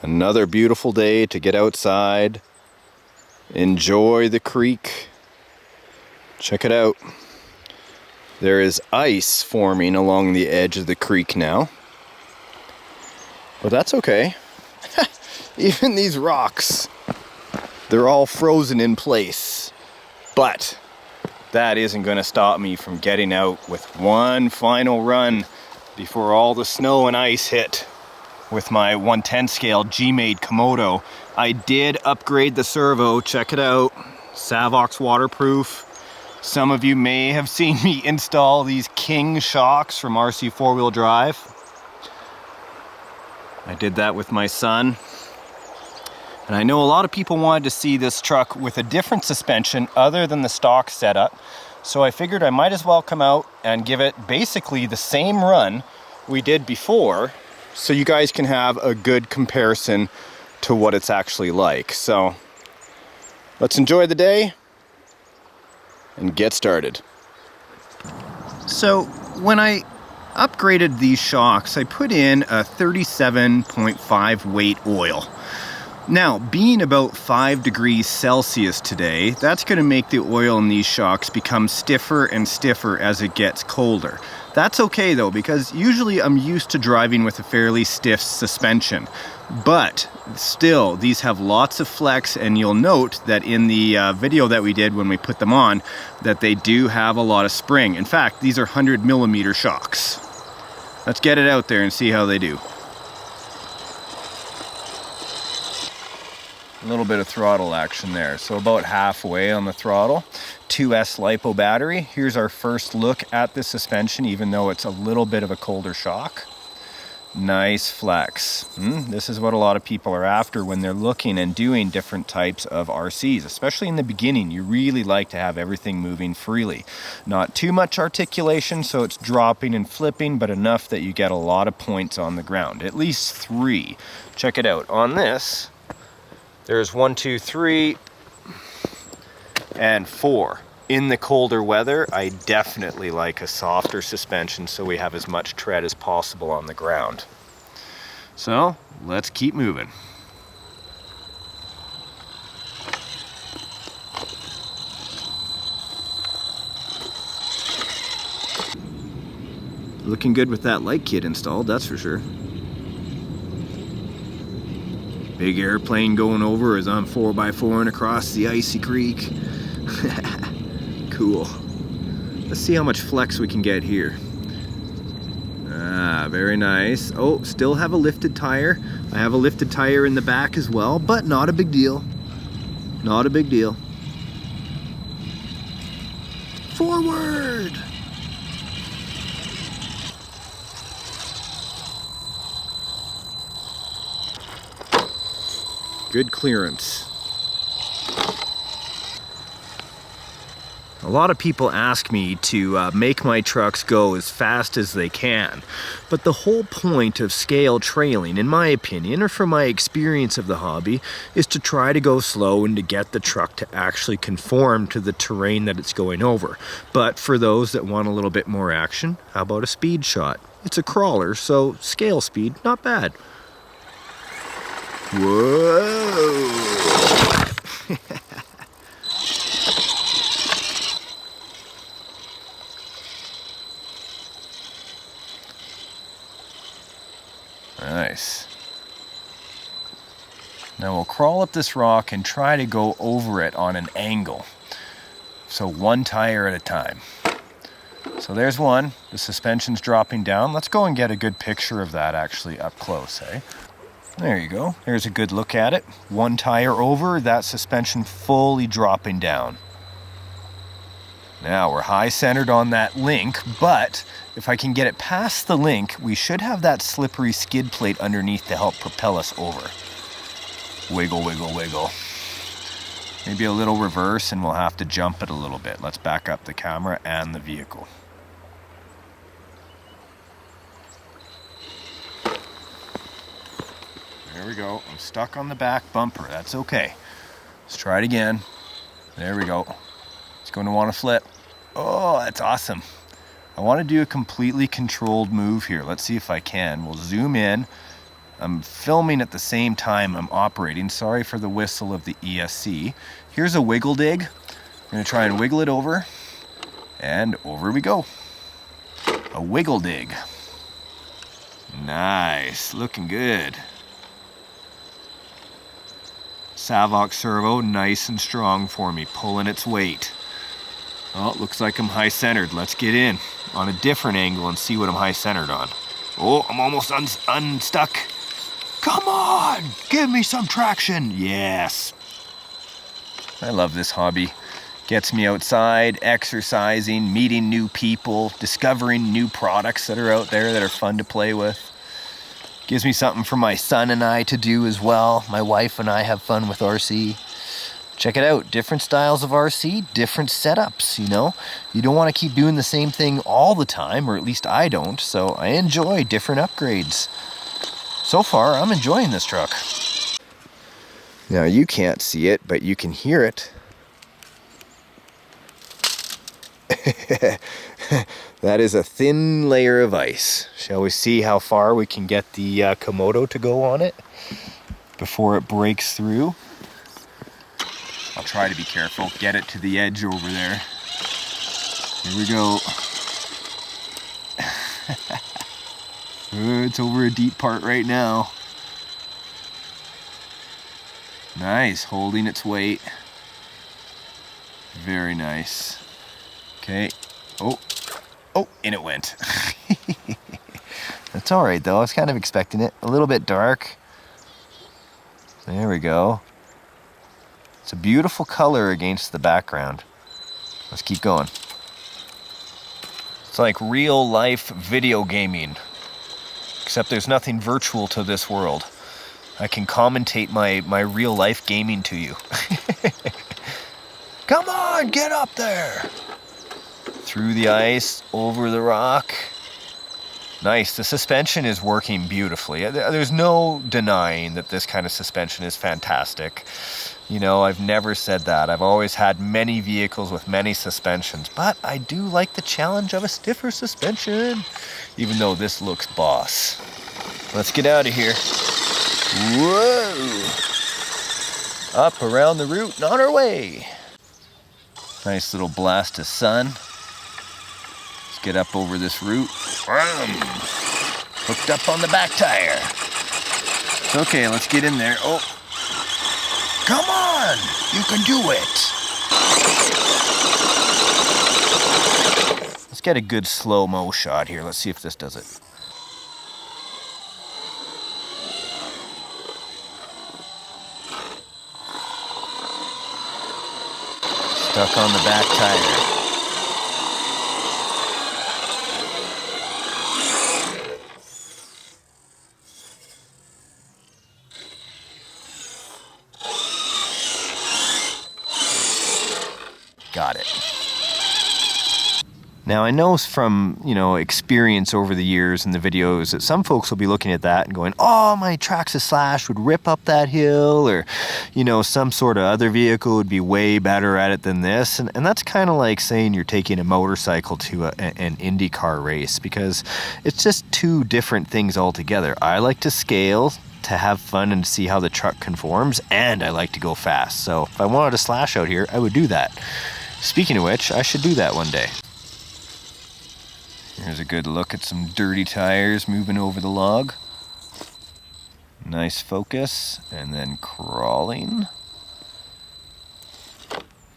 Another beautiful day to get outside, enjoy the creek. Check it out. There is ice forming along the edge of the creek now. But that's okay. Even these rocks, they're all frozen in place. But that isn't going to stop me from getting out with one final run before all the snow and ice hit with my 110 scale GMade Komodo. I did upgrade the servo. Check it out. Sawback waterproof. Some of you may have seen me install these King shocks from RC 4-wheel drive. I did that with my son. And I know a lot of people wanted to see this truck with a different suspension other than the stock setup. So I figured I might as well come out and give it basically the same run we did before, so you guys can have a good comparison to what it's actually like. So let's enjoy the day and get started. So when I upgraded these shocks, I put in a 37.5 weight oil. Now, being about 5 degrees Celsius today, that's going to make the oil in these shocks become stiffer and stiffer as it gets colder. That's okay though, because usually I'm used to driving with a fairly stiff suspension. But still, these have lots of flex, and you'll note that in the video that we did when we put them on, that they do have a lot of spring. In fact, these are 100mm shocks. Let's get it out there and see how they do. A little bit of throttle action there, so about halfway on the throttle. 2S LiPo battery. Here's our first look at the suspension, even though it's a little bit of a colder shock. Nice flex. This is what a lot of people are after when they're looking and doing different types of RCs. Especially in the beginning, you really like to have everything moving freely. Not too much articulation, so it's dropping and flipping, but enough that you get a lot of points on the ground. At least 3. Check it out. On this, there's 1, 2, 3, and 4. In the colder weather, I definitely like a softer suspension so we have as much tread as possible on the ground. So, let's keep moving. Looking good with that light kit installed, that's for sure. Big airplane going over as I'm 4x4ing across the icy creek. Cool. Let's see how much flex we can get here. Ah, very nice. Oh, still have a lifted tire. I have a lifted tire in the back as well, but not a big deal. Not a big deal. Forward! Good clearance. A lot of people ask me to make my trucks go as fast as they can, but the whole point of scale trailing, in my opinion, or from my experience of the hobby, is to try to go slow and to get the truck to actually conform to the terrain that it's going over. But for those that want a little bit more action, how about a speed shot? It's a crawler, so scale speed, not bad. Whoa! Nice. Now we'll crawl up this rock and try to go over it on an angle. So 1 tire at a time. So there's one. The suspension's dropping down. Let's go and get a good picture of that actually up close, eh? There you go. There's a good look at it. 1 tire over, that suspension fully dropping down. Now we're high centered on that link, but if I can get it past the link, we should have that slippery skid plate underneath to help propel us over. Wiggle, wiggle, wiggle. Maybe a little reverse and we'll have to jump it a little bit. Let's back up the camera and the vehicle. There we go. I'm stuck on the back bumper. That's okay. Let's try it again. There we go. It's going to want to flip. Oh, that's awesome. I want to do a completely controlled move here. Let's see if I can. We'll zoom in I'm filming at the same time I'm operating. Sorry for the whistle of the ESC. Here's a wiggle dig. I'm gonna try and wiggle it over, and over we go. A wiggle dig. Nice, looking good. Sawback servo, nice and strong for me, pulling its weight. Oh, looks like I'm high centered. Let's get in on a different angle and see what I'm high centered on. Oh, I'm almost unstuck. Come on, give me some traction. Yes. I love this hobby. Gets me outside, exercising, meeting new people, discovering new products that are out there that are fun to play with. Gives me something for my son and I to do as well. My wife and I have fun with RC. Check it out, different styles of RC, different setups, you know? You don't want to keep doing the same thing all the time, or at least I don't, so I enjoy different upgrades. So far, I'm enjoying this truck. Now you can't see it, but you can hear it. That is a thin layer of ice. Shall we see how far we can get the Komodo to go on it before it breaks through? I'll try to be careful, get it to the edge over there. Here we go. It's over a deep part right now. Nice, holding its weight. Very nice. Okay. Oh, in it went. That's all right though, I was kind of expecting it. A little bit dark. There we go. It's a beautiful color against the background. Let's keep going. It's like real life video gaming, except there's nothing virtual to this world. I can commentate my real life gaming to you. Come on, get up there. Through the ice, over the rock. Nice, the suspension is working beautifully. There's no denying that this kind of suspension is fantastic. You know, I've never said that. I've always had many vehicles with many suspensions, but I do like the challenge of a stiffer suspension, even though this looks boss. Let's get out of here. Whoa! Up around the root and on our way. Nice little blast of sun. Let's get up over this root. Hooked up on the back tire. It's okay, let's get in there. Oh, come on, you can do it. Let's get a good slow-mo shot here. Let's see if this does it. Stuck on the back tire. Got it. Now I know from, experience over the years in the videos that some folks will be looking at that and going, oh, my Traxxas Slash would rip up that hill, or, some sort of other vehicle would be way better at it than this. And that's kind of like saying you're taking a motorcycle to an IndyCar race, because it's just two different things altogether. I like to scale, to have fun and see how the truck conforms, and I like to go fast. So if I wanted a Slash out here, I would do that. Speaking of which, I should do that one day. Here's a good look at some dirty tires moving over the log. Nice focus, and then crawling.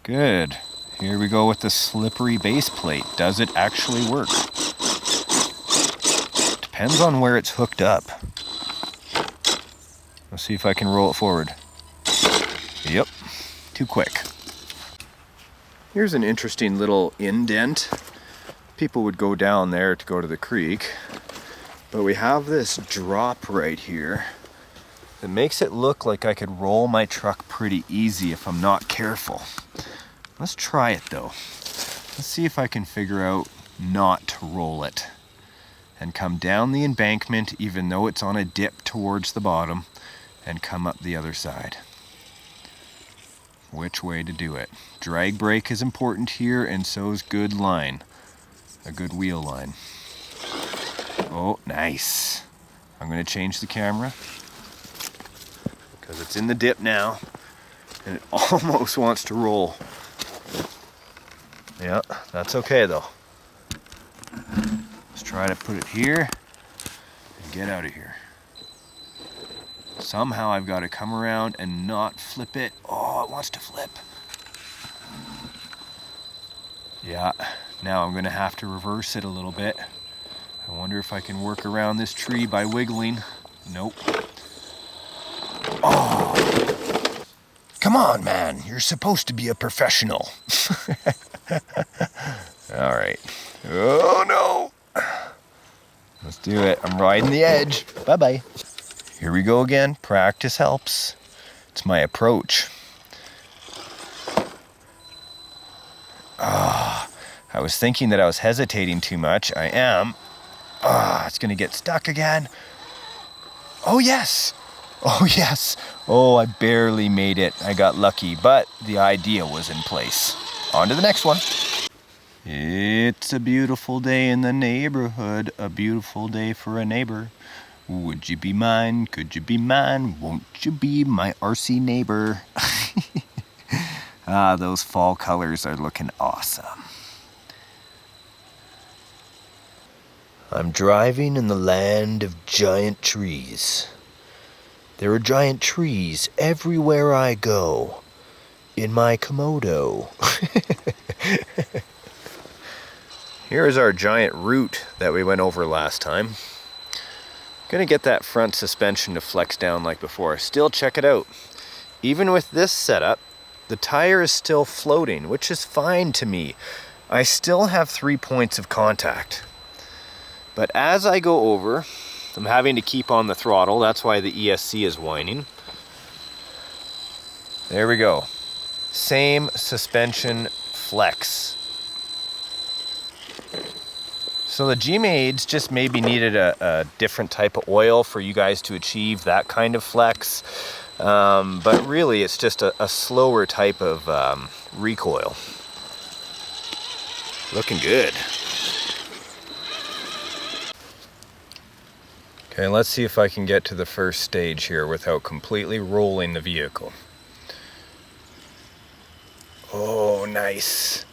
Good. Here we go with the slippery base plate. Does it actually work? Depends on where it's hooked up. Let's see if I can roll it forward. Yep, too quick. Here's an interesting little indent. People would go down there to go to the creek, but we have this drop right here that makes it look like I could roll my truck pretty easy if I'm not careful. Let's try it though. Let's see if I can figure out not to roll it and come down the embankment even though it's on a dip towards the bottom, and come up the other side. Which way to do it? Drag brake is important here, and so is good line. A good wheel line. Oh, nice. I'm gonna change the camera because it's in the dip now and it almost wants to roll. Yeah, that's okay though. Let's try to put it here and get out of here. Somehow I've got to come around and not flip it. Oh, it wants to flip. Yeah, now I'm gonna have to reverse it a little bit. I wonder if I can work around this tree by wiggling. Nope. Oh, come on, man. You're supposed to be a professional. All right. Oh, no. Let's do it. I'm riding the edge. Bye-bye. Here we go again. Practice helps. It's my approach. I was thinking that I was hesitating too much. I am. It's gonna get stuck again. Oh yes! Oh yes! Oh, I barely made it. I got lucky, but the idea was in place. On to the next one. It's a beautiful day in the neighborhood. A beautiful day for a neighbor. Would you be mine? Could you be mine? Won't you be my RC neighbor? Those fall colors are looking awesome. I'm driving in the land of giant trees. There are giant trees everywhere I go. In my Komodo. Here is our giant root that we went over last time. Gonna get that front suspension to flex down like before. Still, check it out. Even with this setup, the tire is still floating, which is fine to me. I still have 3 points of contact. But as I go over, I'm having to keep on the throttle. That's why the ESC is whining. There we go. Same suspension flex. So the GMades just maybe needed a different type of oil for you guys to achieve that kind of flex. But really it's just a slower type of recoil. Looking good. Okay, let's see if I can get to the first stage here without completely rolling the vehicle. Oh, nice.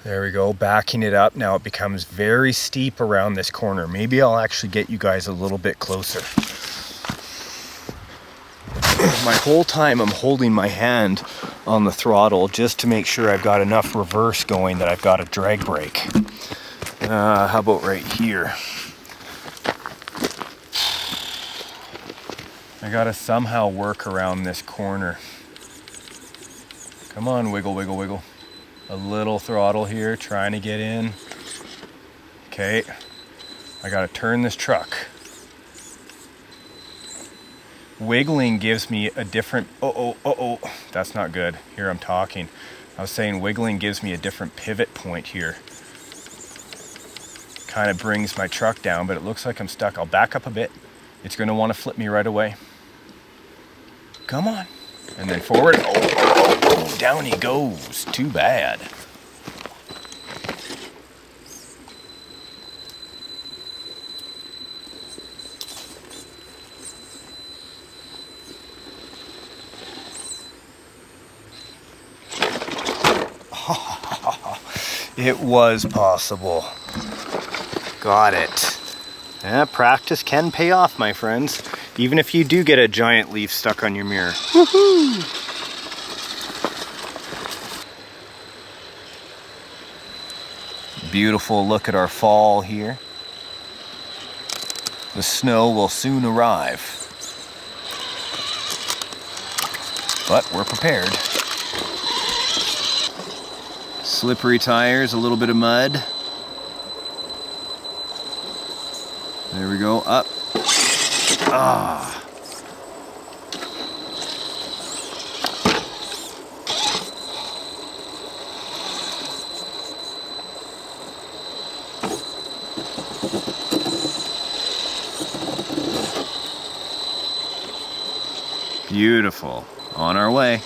There we go, backing it up. Now it becomes very steep around this corner. Maybe I'll actually get you guys a little bit closer. My whole time I'm holding my hand on the throttle just to make sure I've got enough reverse going that I've got a drag brake. How about right here? I gotta somehow work around this corner. Come on, wiggle, wiggle, wiggle. A little throttle here, trying to get in. Okay, I gotta turn this truck. Wiggling gives me a different, that's not good. Here I'm talking. I was saying wiggling gives me a different pivot point here. Kind of brings my truck down, but it looks like I'm stuck. I'll back up a bit. It's gonna wanna flip me right away. Come on. And then forward. Oh, down he goes. Too bad. It was possible. Got it. Yeah, practice can pay off, my friends. Even if you do get a giant leaf stuck on your mirror. Woohoo! Beautiful look at our fall here. The snow will soon arrive. But we're prepared. Slippery tires, a little bit of mud. There we go, up. Ah. Beautiful. On our way.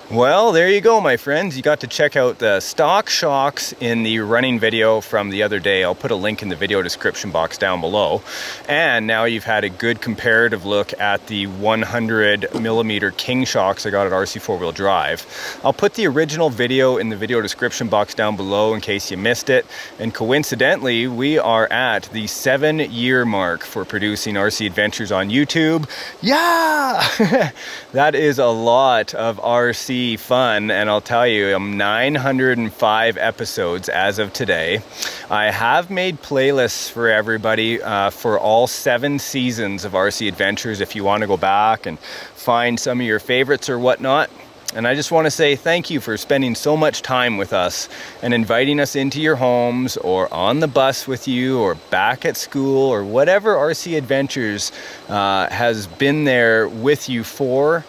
Well, there you go, my friends. You got to check out the stock shocks in the running video from the other day. I'll put a link in the video description box down below. And now you've had a good comparative look at the 100mm King shocks I got at RC 4-wheel drive. I'll put the original video in the video description box down below in case you missed it. And coincidentally, we are at the 7-year mark for producing RC Adventures on YouTube. Yeah! That is a lot of RC fun, and I'll tell you, I'm 905 episodes as of today. I have made playlists for everybody for all 7 seasons of RC Adventures if you want to go back and find some of your favorites or whatnot. And I just want to say thank you for spending so much time with us and inviting us into your homes or on the bus with you or back at school or whatever RC Adventures has been there with you for.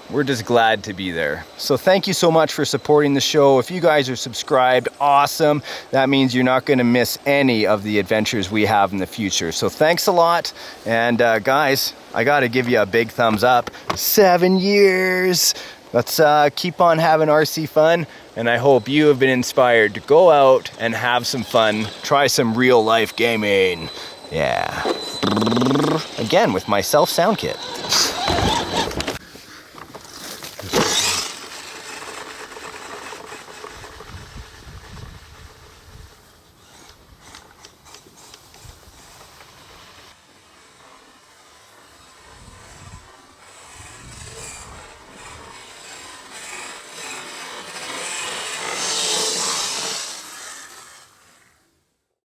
We're just glad to be there. So thank you so much for supporting the show. If you guys are subscribed, awesome. That means you're not going to miss any of the adventures we have in the future. So thanks a lot. And guys, I got to give you a big thumbs up. 7 years. Let's keep on having RC fun. And I hope you have been inspired to go out and have some fun. Try some real life gaming. Yeah. Again, with my self sound kit.